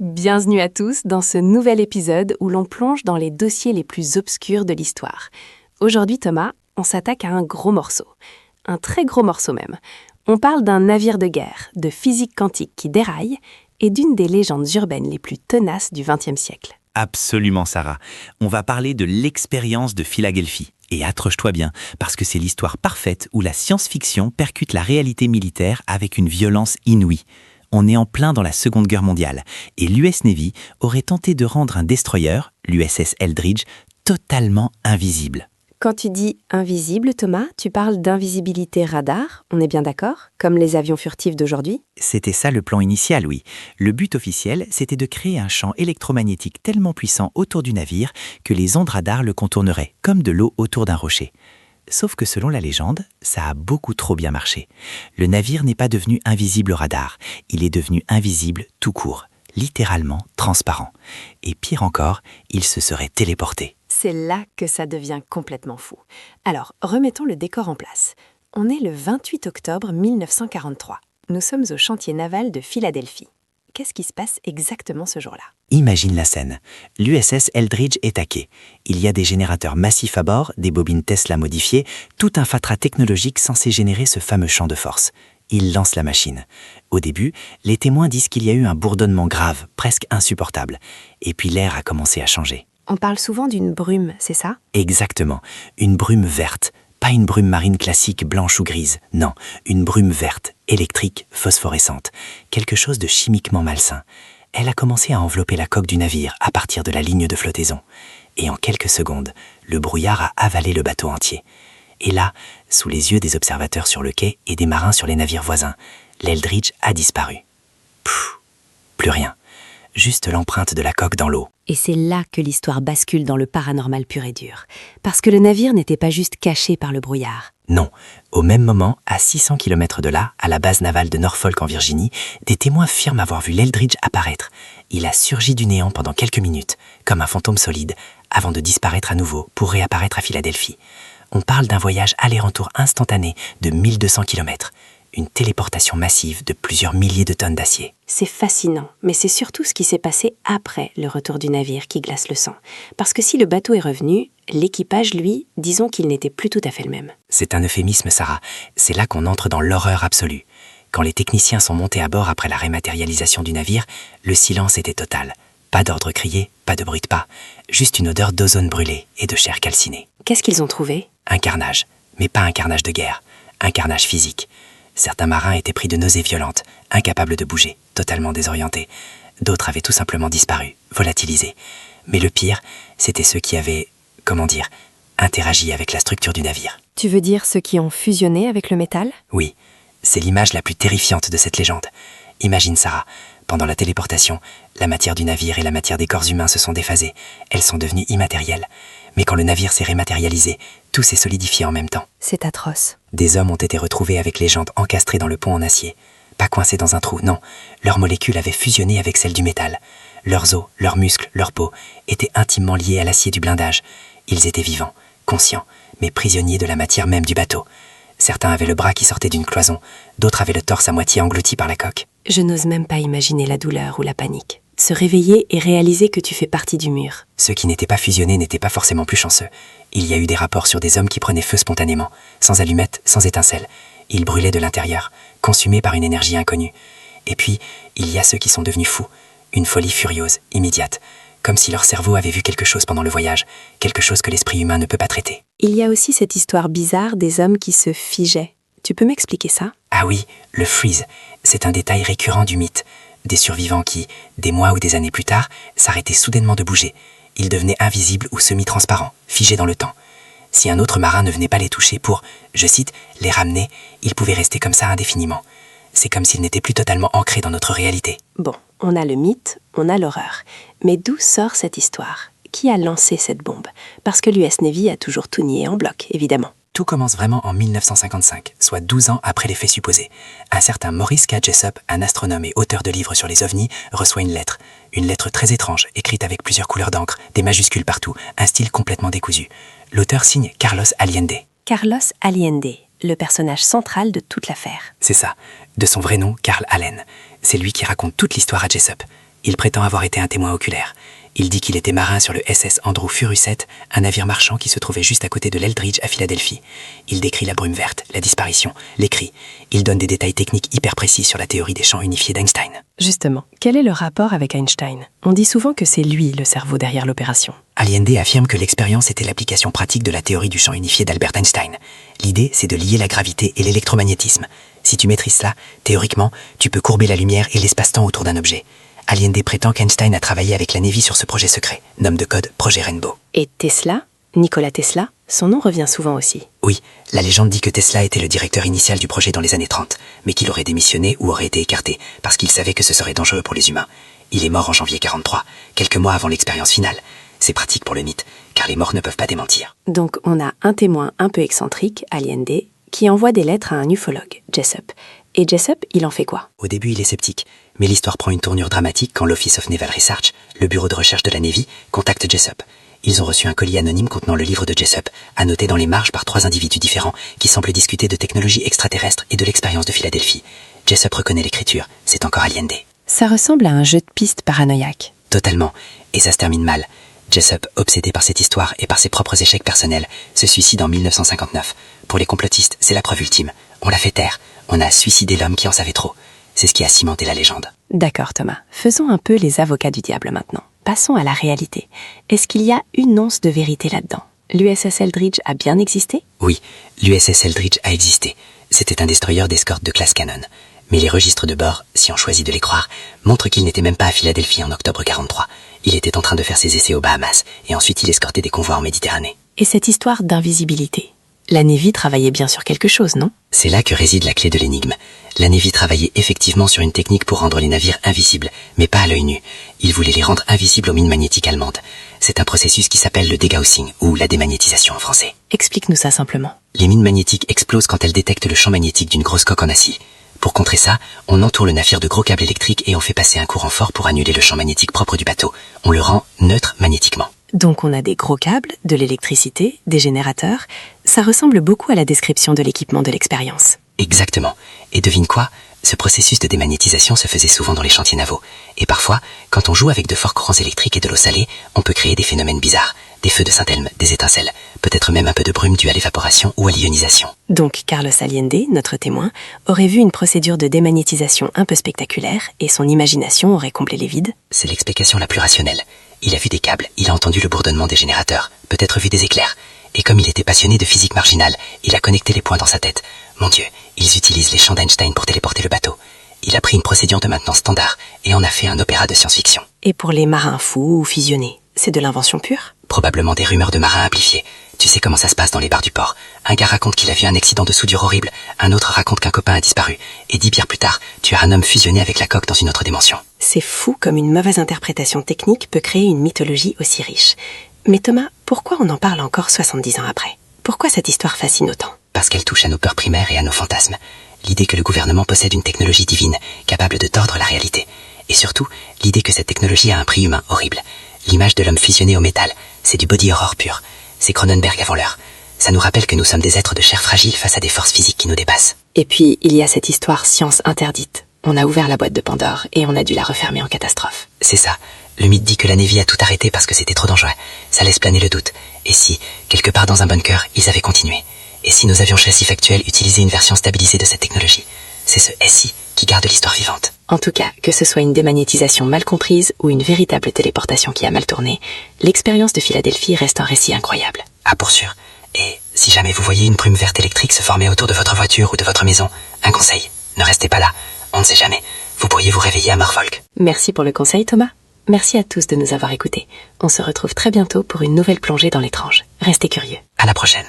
Bienvenue à tous dans ce nouvel épisode où l'on plonge dans les dossiers les plus obscurs de l'histoire. Aujourd'hui, Thomas, on s'attaque à un gros morceau. Un très gros morceau même. On parle d'un navire de guerre, de physique quantique qui déraille et d'une des légendes urbaines les plus tenaces du XXe siècle. Absolument, Sarah. On va parler de l'expérience de Philadelphie. Et accroche-toi bien, parce que c'est l'histoire parfaite où la science-fiction percute la réalité militaire avec une violence inouïe. On est en plein dans la Seconde Guerre mondiale, et l'US Navy aurait tenté de rendre un destroyer, l'USS Eldridge, totalement invisible. Quand tu dis invisible, Thomas, tu parles d'invisibilité radar, on est bien d'accord, comme les avions furtifs d'aujourd'hui? C'était ça le plan initial, oui. Le but officiel, c'était de créer un champ électromagnétique tellement puissant autour du navire que les ondes radar le contourneraient, comme de l'eau autour d'un rocher. Sauf que selon la légende, ça a beaucoup trop bien marché. Le navire n'est pas devenu invisible au radar, il est devenu invisible tout court, littéralement transparent. Et pire encore, il se serait téléporté. C'est là que ça devient complètement fou. Alors, remettons le décor en place. On est le 28 octobre 1943. Nous sommes au chantier naval de Philadelphie. Qu'est-ce qui se passe exactement ce jour-là? Imagine la scène. L'USS Eldridge est à quai. Il y a des générateurs massifs à bord, des bobines Tesla modifiées, tout un fatras technologique censé générer ce fameux champ de force. Il lance la machine. Au début, les témoins disent qu'il y a eu un bourdonnement grave, presque insupportable. Et puis l'air a commencé à changer. On parle souvent d'une brume, c'est ça? Exactement. Une brume verte. Pas une brume marine classique blanche ou grise. Non, une brume verte, électrique, phosphorescente. Quelque chose de chimiquement malsain. Elle a commencé à envelopper la coque du navire à partir de la ligne de flottaison. Et en quelques secondes, le brouillard a avalé le bateau entier. Et là, sous les yeux des observateurs sur le quai et des marins sur les navires voisins, l'Eldridge a disparu. Plus rien. Juste l'empreinte de la coque dans l'eau. Et c'est là que l'histoire bascule dans le paranormal pur et dur. Parce que le navire n'était pas juste caché par le brouillard. Non. Au même moment, à 600 km de là, à la base navale de Norfolk en Virginie, des témoins affirment avoir vu l'Eldridge apparaître. Il a surgi du néant pendant quelques minutes, comme un fantôme solide, avant de disparaître à nouveau pour réapparaître à Philadelphie. On parle d'un voyage aller-retour instantané de 1200 km. Une téléportation massive de plusieurs milliers de tonnes d'acier. C'est fascinant, mais c'est surtout ce qui s'est passé après le retour du navire qui glace le sang. Parce que si le bateau est revenu, l'équipage, lui, disons qu'il n'était plus tout à fait le même. C'est un euphémisme, Sarah. C'est là qu'on entre dans l'horreur absolue. Quand les techniciens sont montés à bord après la rématérialisation du navire, le silence était total. Pas d'ordre crié, pas de bruit de pas, juste une odeur d'ozone brûlé et de chair calcinée. Qu'est-ce qu'ils ont trouvé? Un carnage, mais pas un carnage de guerre, un carnage physique. Certains marins étaient pris de nausées violentes, incapables de bouger, totalement désorientés. D'autres avaient tout simplement disparu, volatilisés. Mais le pire, c'était ceux qui avaient, interagi avec la structure du navire. Tu veux dire ceux qui ont fusionné avec le métal? Oui, c'est l'image la plus terrifiante de cette légende. Imagine, Sarah, pendant la téléportation, la matière du navire et la matière des corps humains se sont déphasées. Elles sont devenues immatérielles. Mais quand le navire s'est rématérialisé, tout s'est solidifié en même temps. C'est atroce. Des hommes ont été retrouvés avec les jantes encastrées dans le pont en acier. Pas coincés dans un trou, non. Leurs molécules avaient fusionné avec celles du métal. Leurs os, leurs muscles, leur peau étaient intimement liés à l'acier du blindage. Ils étaient vivants, conscients, mais prisonniers de la matière même du bateau. Certains avaient le bras qui sortait d'une cloison, d'autres avaient le torse à moitié englouti par la coque. Je n'ose même pas imaginer la douleur ou la panique. Se réveiller et réaliser que tu fais partie du mur. Ceux qui n'étaient pas fusionnés n'étaient pas forcément plus chanceux. Il y a eu des rapports sur des hommes qui prenaient feu spontanément, sans allumettes, sans étincelles. Ils brûlaient de l'intérieur, consumés par une énergie inconnue. Et puis, il y a ceux qui sont devenus fous. Une folie furieuse, immédiate. Comme si leur cerveau avait vu quelque chose pendant le voyage, quelque chose que l'esprit humain ne peut pas traiter. Il y a aussi cette histoire bizarre des hommes qui se figeaient. Tu peux m'expliquer ça? Ah oui, le freeze, c'est un détail récurrent du mythe. Des survivants qui, des mois ou des années plus tard, s'arrêtaient soudainement de bouger. Ils devenaient invisibles ou semi-transparents, figés dans le temps. Si un autre marin ne venait pas les toucher pour, je cite, les ramener, ils pouvaient rester comme ça indéfiniment. C'est comme s'ils n'étaient plus totalement ancrés dans notre réalité. Bon, on a le mythe, on a l'horreur. Mais d'où sort cette histoire? Qui a lancé cette bombe? Parce que l'US Navy a toujours tout nié en bloc, évidemment. Tout commence vraiment en 1955, soit 12 ans après les faits supposés. Un certain Maurice K. Jessup, un astronome et auteur de livres sur les ovnis, reçoit une lettre. Une lettre très étrange, écrite avec plusieurs couleurs d'encre, des majuscules partout, un style complètement décousu. L'auteur signe Carlos Allende. Carlos Allende, le personnage central de toute l'affaire. C'est ça, de son vrai nom, Carl Allen. C'est lui qui raconte toute l'histoire à Jessup. Il prétend avoir été un témoin oculaire. Il dit qu'il était marin sur le SS Andrew Furusset, un navire marchand qui se trouvait juste à côté de l'Eldridge à Philadelphie. Il décrit la brume verte, la disparition, les cris. Il donne des détails techniques hyper précis sur la théorie des champs unifiés d'Einstein. Justement, quel est le rapport avec Einstein? On dit souvent que c'est lui le cerveau derrière l'opération. Allende affirme que l'expérience était l'application pratique de la théorie du champ unifié d'Albert Einstein. L'idée, c'est de lier la gravité et l'électromagnétisme. Si tu maîtrises cela, théoriquement, tu peux courber la lumière et l'espace-temps autour d'un objet. Allende prétend qu'Einstein a travaillé avec la Navy sur ce projet secret, nom de code Projet Rainbow. Et Tesla, Nikola Tesla, son nom revient souvent aussi. Oui, la légende dit que Tesla était le directeur initial du projet dans les années 30, mais qu'il aurait démissionné ou aurait été écarté, parce qu'il savait que ce serait dangereux pour les humains. Il est mort en janvier 43, quelques mois avant l'expérience finale. C'est pratique pour le mythe, car les morts ne peuvent pas démentir. Donc on a un témoin un peu excentrique, Allende, qui envoie des lettres à un ufologue, Jessup. Et Jessup, il en fait quoi? Au début, il est sceptique, mais l'histoire prend une tournure dramatique quand l'Office of Naval Research, le bureau de recherche de la Navy, contacte Jessup. Ils ont reçu un colis anonyme contenant le livre de Jessup, annoté dans les marges par 3 individus différents qui semblent discuter de technologies extraterrestres et de l'expérience de Philadelphie. Jessup reconnaît l'écriture, c'est encore Allende. Ça ressemble à un jeu de piste paranoïaque. Totalement, et ça se termine mal. Jessup, obsédé par cette histoire et par ses propres échecs personnels, se suicide en 1959. Pour les complotistes, c'est la preuve ultime. On l'a fait taire. On a suicidé l'homme qui en savait trop. C'est ce qui a cimenté la légende. D'accord Thomas, faisons un peu les avocats du diable maintenant. Passons à la réalité. Est-ce qu'il y a une once de vérité là-dedans? L'USS Eldridge a bien existé? Oui, l'USS Eldridge a existé. C'était un destroyer d'escorte de classe Cannon. Mais les registres de bord, si on choisit de les croire, montrent qu'il n'était même pas à Philadelphie en octobre 43. Il était en train de faire ses essais aux Bahamas, et ensuite il escortait des convois en Méditerranée. Et cette histoire d'invisibilité? La Navy travaillait bien sur quelque chose, non? C'est là que réside la clé de l'énigme. La Navy travaillait effectivement sur une technique pour rendre les navires invisibles, mais pas à l'œil nu. Ils voulaient les rendre invisibles aux mines magnétiques allemandes. C'est un processus qui s'appelle le degaussing, ou la démagnétisation en français. Explique-nous ça simplement. Les mines magnétiques explosent quand elles détectent le champ magnétique d'une grosse coque en acier. Pour contrer ça, on entoure le navire de gros câbles électriques et on fait passer un courant fort pour annuler le champ magnétique propre du bateau. On le rend neutre magnétiquement. Donc on a des gros câbles, de l'électricité, des générateurs. Ça ressemble beaucoup à la description de l'équipement de l'expérience. Exactement. Et devine quoi? Ce processus de démagnétisation se faisait souvent dans les chantiers navaux. Et parfois, quand on joue avec de forts courants électriques et de l'eau salée, on peut créer des phénomènes bizarres. Des feux de Saint-Elme, des étincelles, peut-être même un peu de brume due à l'évaporation ou à l'ionisation. Donc Carlos Allende, notre témoin, aurait vu une procédure de démagnétisation un peu spectaculaire et son imagination aurait comblé les vides? C'est l'explication la plus rationnelle. Il a vu des câbles, il a entendu le bourdonnement des générateurs, peut-être vu des éclairs. Et comme il était passionné de physique marginale, il a connecté les points dans sa tête. Mon Dieu, ils utilisent les champs d'Einstein pour téléporter le bateau. Il a pris une procédure de maintenance standard et en a fait un opéra de science-fiction. Et pour les marins fous ou fusionnés, c'est de l'invention pure? Probablement des rumeurs de marins amplifiés. Tu sais comment ça se passe dans les bars du port. Un gars raconte qu'il a vu un accident de soudure horrible, un autre raconte qu'un copain a disparu. Et 10 bières plus tard, tu as un homme fusionné avec la coque dans une autre dimension. C'est fou comme une mauvaise interprétation technique peut créer une mythologie aussi riche. Mais Thomas, pourquoi on en parle encore 70 ans après? Pourquoi cette histoire fascine autant? Parce qu'elle touche à nos peurs primaires et à nos fantasmes. L'idée que le gouvernement possède une technologie divine, capable de tordre la réalité. Et surtout, l'idée que cette technologie a un prix humain horrible. L'image de l'homme fusionné au métal, c'est du body horror pur. C'est Cronenberg avant l'heure. Ça nous rappelle que nous sommes des êtres de chair fragile face à des forces physiques qui nous dépassent. Et puis, il y a cette histoire science interdite. On a ouvert la boîte de Pandore et on a dû la refermer en catastrophe. C'est ça. Le mythe dit que la Navy a tout arrêté parce que c'était trop dangereux. Ça laisse planer le doute. Et si, quelque part dans un bunker, ils avaient continué? Et si nos avions chassés factuels utilisaient une version stabilisée de cette technologie? C'est ce SI qui garde l'histoire vivante. En tout cas, que ce soit une démagnétisation mal comprise ou une véritable téléportation qui a mal tourné, l'expérience de Philadelphie reste un récit incroyable. Ah, pour sûr. Et si jamais vous voyez une brume verte électrique se former autour de votre voiture ou de votre maison, un conseil, ne restez pas là. On ne sait jamais. Vous pourriez vous réveiller à Norfolk. Merci pour le conseil, Thomas. Merci à tous de nous avoir écoutés. On se retrouve très bientôt pour une nouvelle plongée dans l'étrange. Restez curieux. À la prochaine.